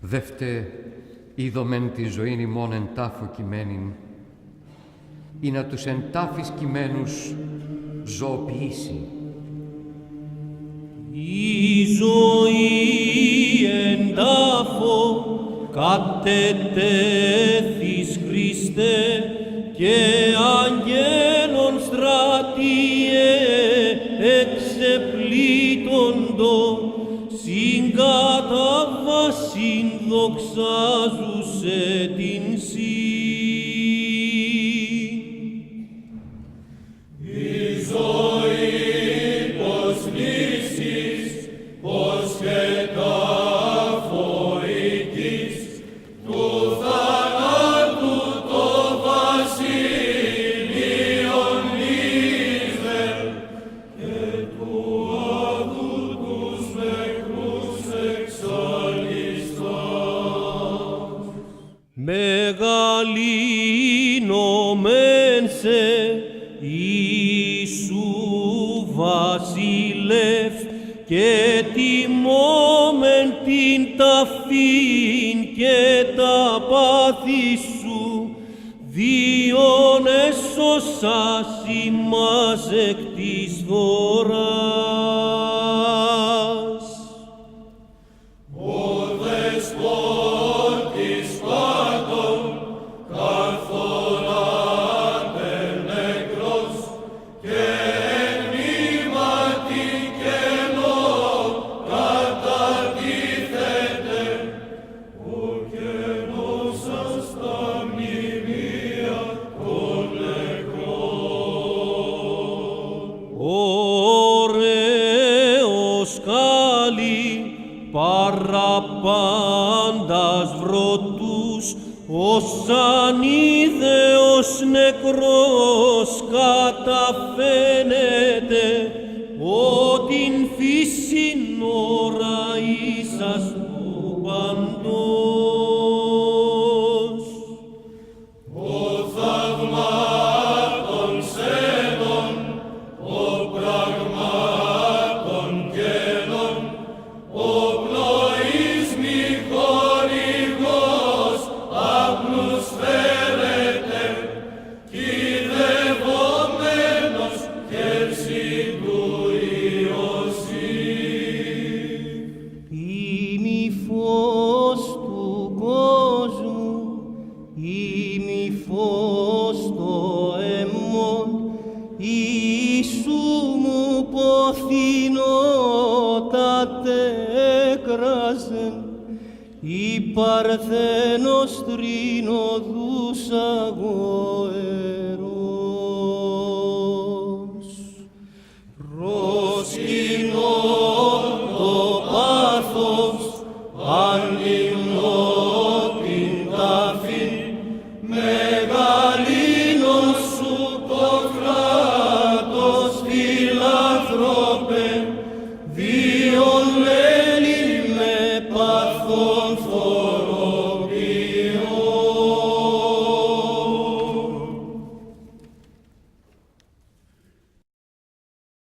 Δεύτε είδομεν τη ζωήν ημών εν τάφο κειμένην, ή να τους εν τάφης κειμένους ζωοποιήσει. Η ζωή εν τάφο κατετέθης Χριστέ και αγγέλων στρατιέ εξεπλήττοντο συγκατάβασιν δοξάζουσε την σύ. Μεγαλύνομεν σε Ιησού βασιλεύ και τιμώμεν την ταφήν και τα πάθη σου, διόν έσωσας ημάς εκ της φοράς. Ωραίος καλή παραπάντας βρωτούς, ως ανίδεος νεκρός καταφαίνεται, ότι φύσιν ώρα ίσας του παντός. Ο θαυμάτων σένων, ο πραγμάτων κένων, ο πνοής μη χορηγός απλούς φέρεται, κυδευόμενος χέρσι του Ιωσήφ. Είμαι φως του κόσμου, είμαι φως το αιμόν, Ιησού μου ποθηνότατε έκραζεν, η παρθένος τρινοδούς αγωερός. Προσκυνώ το πάθος, ανυμνώ την τάφη, μεγαλύνω σου το κράτος φιλάνθρωπε, διον μέλη με πάθον